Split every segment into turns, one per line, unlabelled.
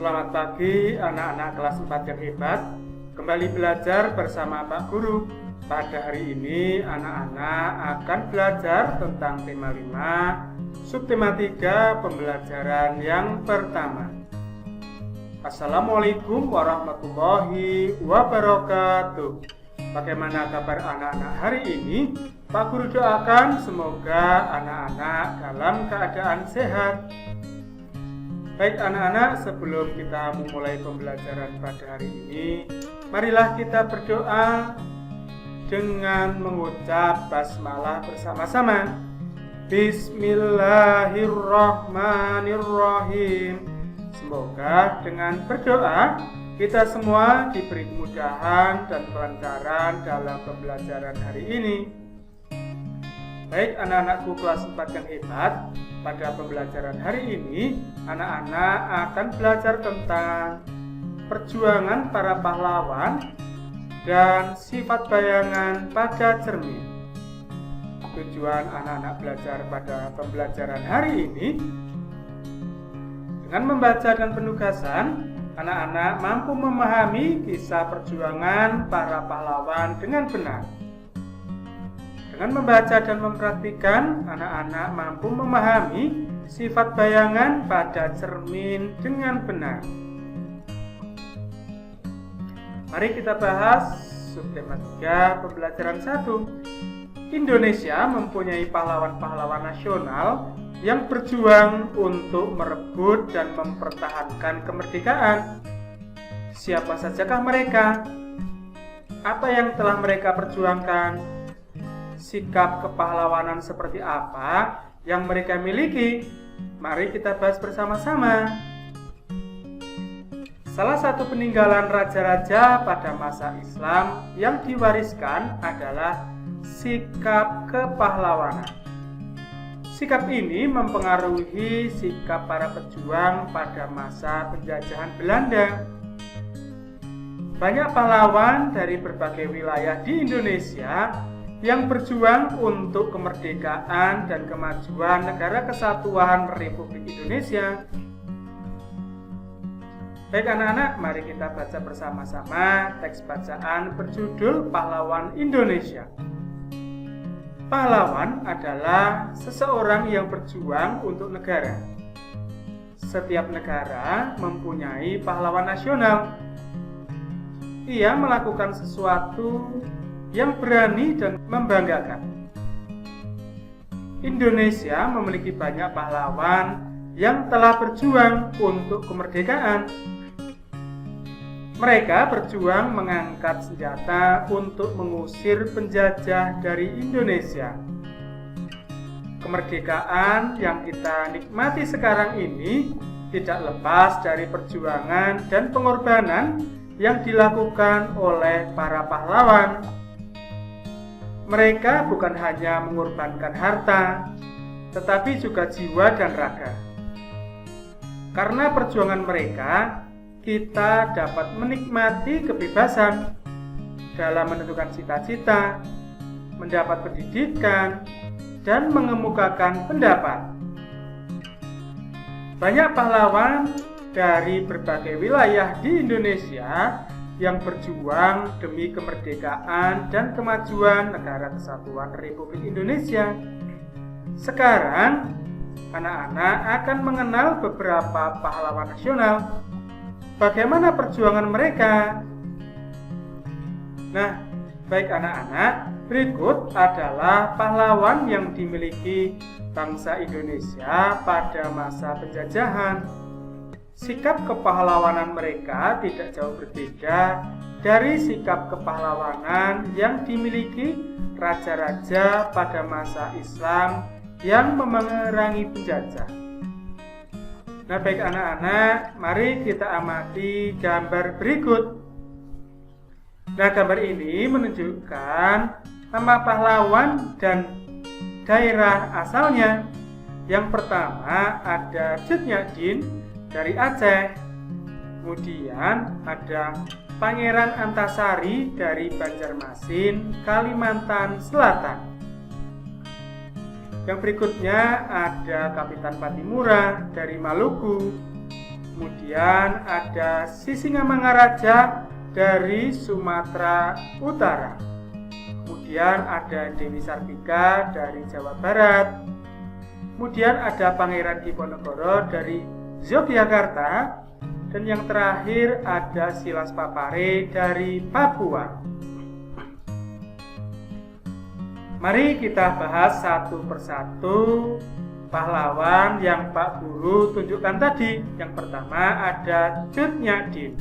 Selamat pagi anak-anak kelas 4 yang hebat. Kembali belajar bersama Pak Guru. Pada hari ini anak-anak akan belajar tentang tema 5, subtema 3, pembelajaran yang pertama. Assalamualaikum warahmatullahi wabarakatuh. Bagaimana kabar anak-anak hari ini? Pak Guru doakan semoga anak-anak dalam keadaan sehat. Baik anak-anak, sebelum kita memulai pembelajaran pada hari ini, marilah kita berdoa dengan mengucap basmalah bersama-sama. Bismillahirrahmanirrahim. Semoga dengan berdoa kita semua diberi kemudahan dan kelancaran dalam pembelajaran hari ini. Baik anak-anakku kelas 4 yang hebat, pada pembelajaran hari ini anak-anak akan belajar tentang perjuangan para pahlawan dan sifat bayangan pada cermin. Tujuan anak-anak belajar pada pembelajaran hari ini, dengan membaca dan penugasan, anak-anak mampu memahami kisah perjuangan para pahlawan dengan benar. Dengan membaca dan mempraktikkan, anak-anak mampu memahami sifat bayangan pada cermin dengan benar. Mari kita bahas subtema 3 pembelajaran 1. Indonesia mempunyai pahlawan-pahlawan nasional yang berjuang untuk merebut dan mempertahankan kemerdekaan. Siapa sajakah mereka? Apa yang telah mereka perjuangkan? Sikap kepahlawanan seperti apa yang mereka miliki? Mari kita bahas bersama-sama. Salah satu peninggalan raja-raja pada masa Islam yang diwariskan adalah sikap kepahlawanan. Sikap ini mempengaruhi sikap para pejuang pada masa penjajahan Belanda. Banyak pahlawan dari berbagai wilayah di Indonesia yang berjuang untuk kemerdekaan dan kemajuan Negara Kesatuan Republik Indonesia. Baik anak-anak, mari kita baca bersama-sama teks bacaan berjudul Pahlawan Indonesia. Pahlawan adalah seseorang yang berjuang untuk negara. Setiap negara mempunyai pahlawan nasional. Ia melakukan sesuatu yang berani dan membanggakan. Indonesia memiliki banyak pahlawan yang telah berjuang untuk kemerdekaan. Mereka berjuang mengangkat senjata untuk mengusir penjajah dari Indonesia. Kemerdekaan yang kita nikmati sekarang ini tidak lepas dari perjuangan dan pengorbanan yang dilakukan oleh para pahlawan. Mereka bukan hanya mengorbankan harta, tetapi juga jiwa dan raga. Karena perjuangan mereka, kita dapat menikmati kebebasan dalam menentukan cita-cita, mendapat pendidikan, dan mengemukakan pendapat. Banyak pahlawan dari berbagai wilayah di Indonesia yang berjuang demi kemerdekaan dan kemajuan Negara Kesatuan Republik Indonesia. Sekarang, anak-anak akan mengenal beberapa pahlawan nasional. Bagaimana perjuangan mereka? Nah, baik anak-anak, berikut adalah pahlawan yang dimiliki bangsa Indonesia pada masa penjajahan. Sikap kepahlawanan mereka tidak jauh berbeda dari sikap kepahlawanan yang dimiliki raja-raja pada masa Islam yang memerangi penjajah. Nah, baik anak-anak, mari kita amati gambar berikut. Nah, gambar ini menunjukkan nama pahlawan dan daerah asalnya. Yang pertama ada Cut Nyak dari Aceh. Kemudian ada Pangeran Antasari dari Banjarmasin, Kalimantan Selatan. Yang berikutnya ada Kapitan Patimura dari Maluku. Kemudian ada Sisingamangaraja dari Sumatera Utara. Kemudian ada Dewi Sartika dari Jawa Barat. Kemudian ada Pangeran Diponegoro dari Yogyakarta. Dan yang terakhir ada Silas Papare dari Papua. Mari kita bahas satu persatu pahlawan yang Pak Guru tunjukkan tadi. Yang pertama ada Cut Nyak Dien.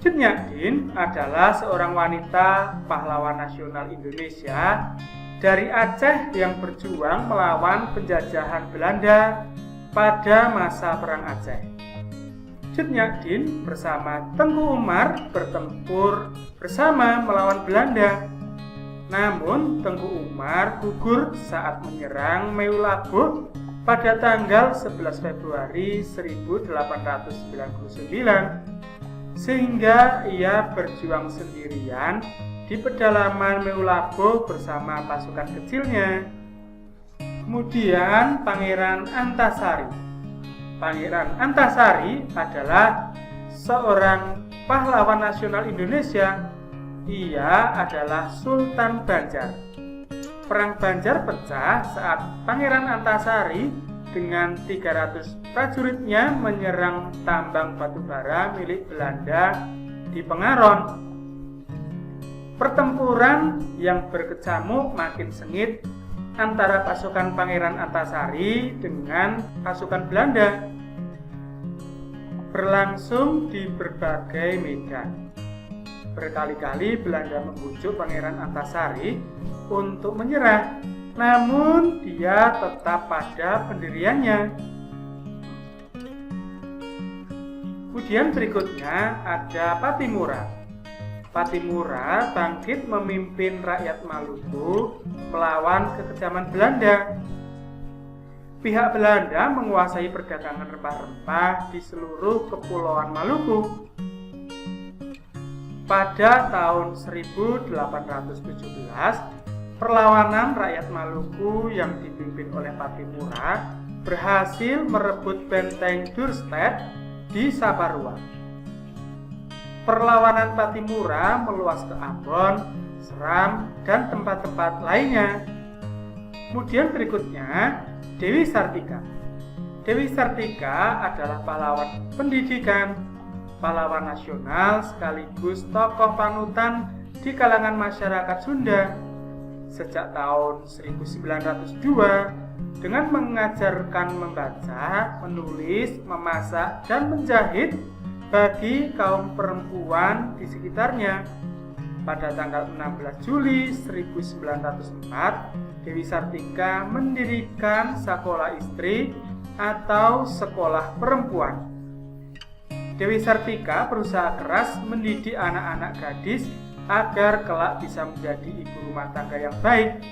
Cut Nyak Dien adalah seorang wanita pahlawan nasional Indonesia dari Aceh yang berjuang melawan penjajahan Belanda pada masa Perang Aceh. Cut Nyak Dien bersama Tengku Umar bertempur bersama melawan Belanda. Namun Tengku Umar gugur saat menyerang Meulaboh pada tanggal 11 Februari 1899 sehingga ia berjuang sendirian di pedalaman Meulaboh bersama pasukan kecilnya. Kemudian Pangeran Antasari. Pangeran Antasari adalah seorang pahlawan nasional Indonesia. Ia adalah Sultan Banjar. Perang Banjar pecah saat Pangeran Antasari dengan 300 prajuritnya menyerang tambang batubara milik Belanda di Pengaron. Pertempuran yang berkecamuk makin sengit antara pasukan Pangeran Antasari dengan pasukan Belanda, berlangsung di berbagai medan. Berkali-kali Belanda membujuk Pangeran Antasari untuk menyerah, namun dia tetap pada pendiriannya. Kemudian berikutnya ada Patimura. Patimura bangkit memimpin rakyat Maluku melawan kekejaman Belanda. Pihak Belanda menguasai perdagangan rempah-rempah di seluruh kepulauan Maluku. Pada tahun 1817, perlawanan rakyat Maluku yang dipimpin oleh Patimura berhasil merebut benteng Duurstede di Saparua. Perlawanan Patimura meluas ke Ambon, Seram, dan tempat-tempat lainnya. Kemudian berikutnya, Dewi Sartika. Dewi Sartika adalah pahlawan pendidikan, pahlawan nasional sekaligus tokoh panutan di kalangan masyarakat Sunda. Sejak tahun 1902, dengan mengajarkan membaca, menulis, memasak, dan menjahit bagi kaum perempuan di sekitarnya. Pada tanggal 16 Juli 1904, Dewi Sartika mendirikan sekolah istri atau sekolah perempuan. Dewi Sartika berusaha keras mendidik anak-anak gadis agar kelak bisa menjadi ibu rumah tangga yang baik,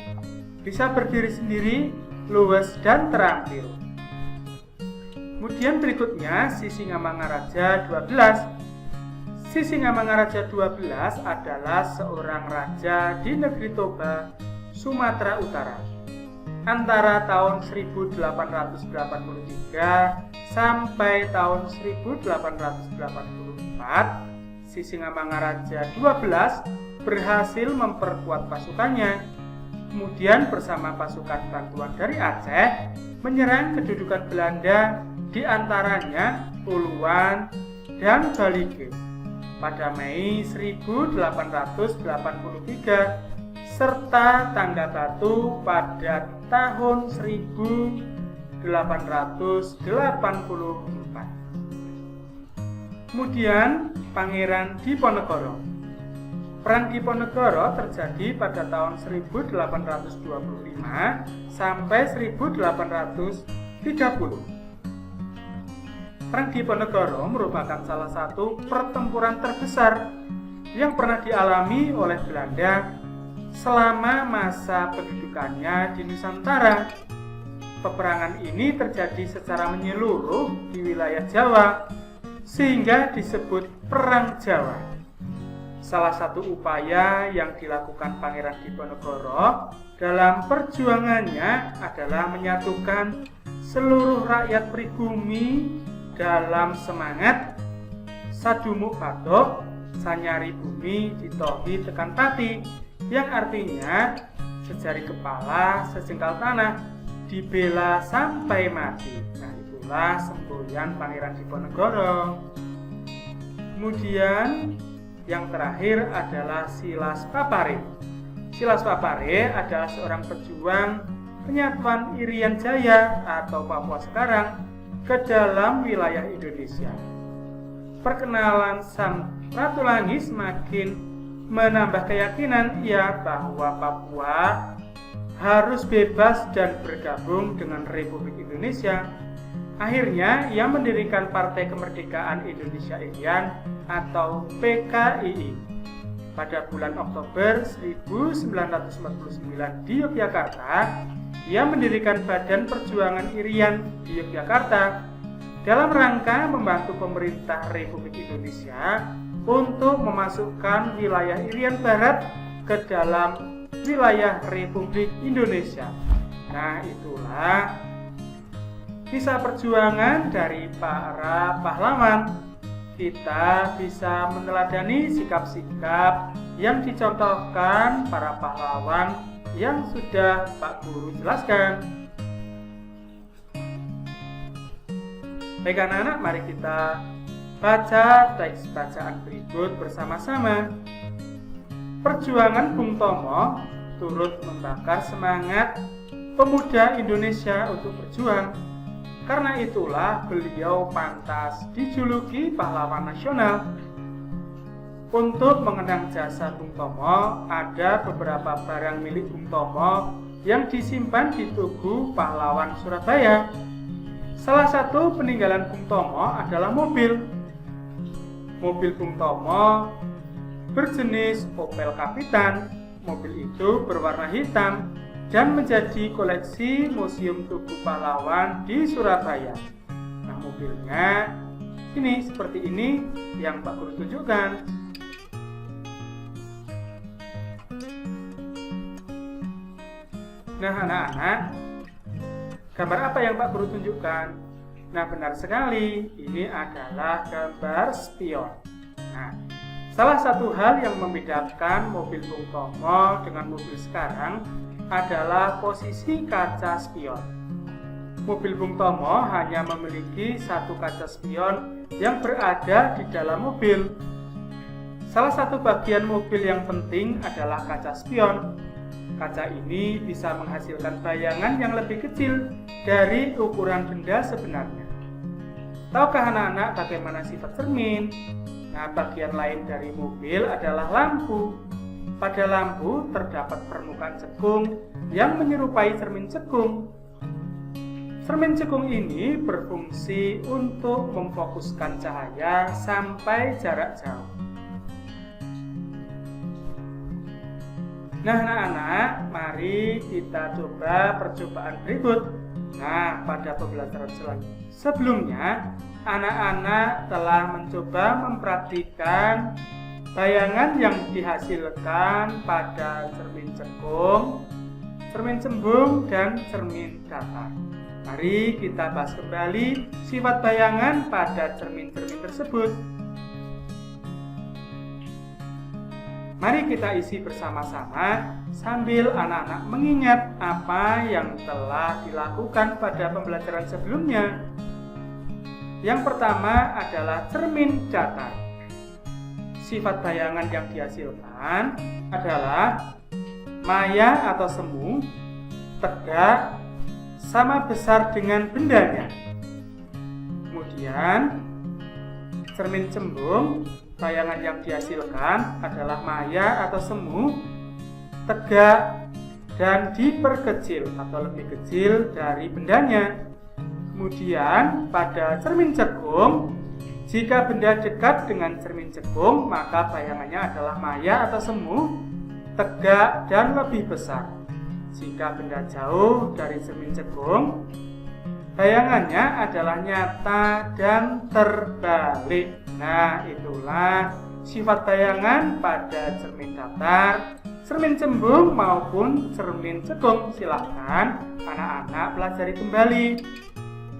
bisa berdiri sendiri, luwes, dan terampil. Kemudian berikutnya Sisingamangaraja 12. Sisingamangaraja 12 adalah seorang raja di negeri Toba, Sumatera Utara. Antara tahun 1883 sampai tahun 1884, Sisingamangaraja 12 berhasil memperkuat pasukannya. Kemudian bersama pasukan bantuan dari Aceh menyerang kedudukan Belanda, di antaranya Uluan dan Balige pada Mei 1883 serta Tangga Batu pada tahun 1884. Kemudian Pangeran Diponegoro. Perang Diponegoro terjadi pada tahun 1825 sampai 1830. Perang Diponegoro merupakan salah satu pertempuran terbesar yang pernah dialami oleh Belanda selama masa pendudukannya di Nusantara. Peperangan ini terjadi secara menyeluruh di wilayah Jawa, sehingga disebut Perang Jawa. Salah satu upaya yang dilakukan Pangeran Diponegoro dalam perjuangannya adalah menyatukan seluruh rakyat pribumi dalam semangat sadumuk batuk sanyari bumi ditohi tekan pati, yang artinya sejari kepala sejengkal tanah dibela sampai mati. Nah, itulah semboyan Pangeran Diponegoro. Kemudian yang terakhir adalah Silas Papare. Silas Papare adalah seorang pejuang penyatuan Irian Jaya atau Papua sekarang ke dalam wilayah Indonesia. Perkenalan Sang Ratu Langit semakin menambah keyakinan ia bahwa Papua harus bebas dan bergabung dengan Republik Indonesia. Akhirnya ia mendirikan Partai Kemerdekaan Indonesia Irian atau PKII. Pada bulan Oktober 1949 di Yogyakarta, ia mendirikan Badan Perjuangan Irian di Yogyakarta dalam rangka membantu pemerintah Republik Indonesia untuk memasukkan wilayah Irian Barat ke dalam wilayah Republik Indonesia. Nah, itulah kisah perjuangan dari para pahlawan. Kita bisa meneladani sikap-sikap yang dicontohkan para pahlawan yang sudah Pak Guru jelaskan. Baik anak-anak, mari kita baca teks bacaan berikut bersama-sama. Perjuangan Bung Tomo turut membakar semangat pemuda Indonesia untuk berjuang. Karena itulah beliau pantas dijuluki pahlawan nasional. Untuk mengenang jasa Bung Tomo, ada beberapa barang milik Bung Tomo yang disimpan di Tugu Pahlawan Surabaya. Salah satu peninggalan Bung Tomo adalah mobil. Mobil Bung Tomo berjenis Opel Kapitan. Mobil itu berwarna hitam dan menjadi koleksi Museum Tugu Pahlawan di Surabaya. Nah, mobilnya ini seperti ini yang Pak Guru tunjukkan. Nah, anak-anak, gambar apa yang Pak Guru tunjukkan? Nah, benar sekali, ini adalah gambar spion. Nah, salah satu hal yang membedakan mobil Bung Tomo dengan mobil sekarang adalah posisi kaca spion. Mobil Bung Tomo hanya memiliki satu kaca spion yang berada di dalam mobil. Salah satu bagian mobil yang penting adalah kaca spion. Kaca ini bisa menghasilkan bayangan yang lebih kecil dari ukuran benda sebenarnya. Tahukah anak-anak bagaimana sifat cermin? Nah, bagian lain dari mobil adalah lampu. Pada lampu terdapat permukaan cekung yang menyerupai cermin cekung. Cermin cekung ini berfungsi untuk memfokuskan cahaya sampai jarak jauh. Nah, anak-anak, mari kita coba percobaan berikut. Nah, pada pembelajaran sebelumnya, anak-anak telah mencoba mempraktikkan bayangan yang dihasilkan pada cermin cekung, cermin cembung, dan cermin datar. Mari kita bahas kembali sifat bayangan pada cermin-cermin tersebut. Mari kita isi bersama-sama sambil anak-anak mengingat apa yang telah dilakukan pada pembelajaran sebelumnya. Yang pertama adalah cermin datar. Sifat bayangan yang dihasilkan adalah maya atau semu, tegak, sama besar dengan bendanya. Kemudian cermin cembung, bayangan yang dihasilkan adalah maya atau semu, tegak, dan diperkecil atau lebih kecil dari bendanya. Kemudian pada cermin cekung, jika benda dekat dengan cermin cekung, maka bayangannya adalah maya atau semu, tegak, dan lebih besar. Jika benda jauh dari cermin cekung, bayangannya adalah nyata dan terbalik. Nah, itulah sifat bayangan pada cermin datar, cermin cembung, maupun cermin cekung. Silahkan anak-anak pelajari kembali.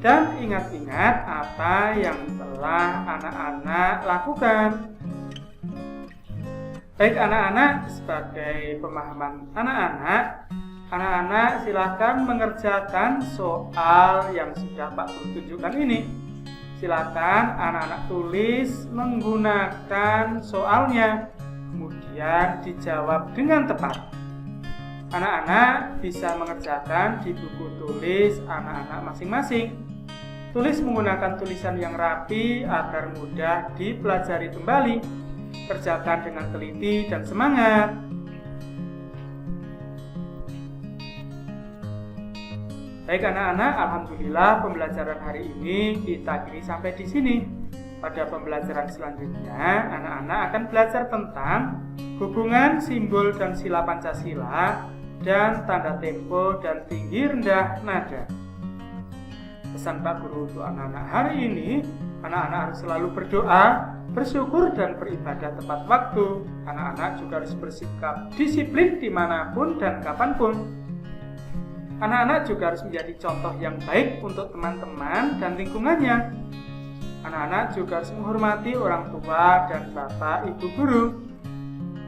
dan ingat-ingat apa yang telah anak-anak lakukan. Baik anak-anak, sebagai pemahaman anak-anak silakan mengerjakan soal yang sudah Pak Guru tunjukkan ini. Silakan anak-anak tulis menggunakan soalnya, kemudian dijawab dengan tepat. Anak-anak bisa mengerjakan di buku tulis anak-anak masing-masing. Tulis menggunakan tulisan yang rapi agar mudah dipelajari kembali. Kerjakan dengan teliti dan semangat. Baik anak-anak, alhamdulillah pembelajaran hari ini kita akhiri sampai di sini. Pada pembelajaran selanjutnya, anak-anak akan belajar tentang hubungan simbol dan sila Pancasila dan tanda tempo dan tinggi rendah nada. Pesan Pak Guru untuk anak-anak hari ini, anak-anak harus selalu berdoa, bersyukur dan beribadah tepat waktu. Anak-anak juga harus bersikap disiplin dimanapun dan kapanpun. Anak-anak juga harus menjadi contoh yang baik untuk teman-teman dan lingkungannya. Anak-anak juga harus menghormati orang tua dan bapak ibu guru.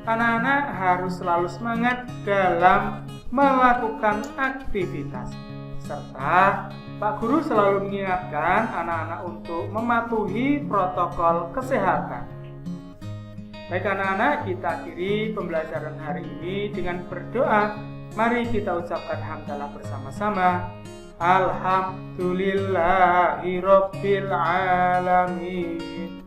Anak-anak harus selalu semangat dalam melakukan aktivitas. Serta Pak Guru selalu mengingatkan anak-anak untuk mematuhi protokol kesehatan. Baik anak-anak, kita akhiri pembelajaran hari ini dengan berdoa. Mari kita ucapkan hamdalah bersama-sama. Alhamdulillahirabbil alamin.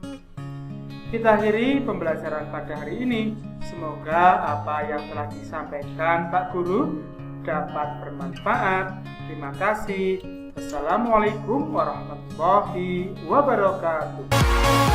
Kita akhiri pembelajaran pada hari ini. Semoga apa yang telah disampaikan Pak Guru dapat bermanfaat. Terima kasih. Assalamualaikum warahmatullahi wabarakatuh.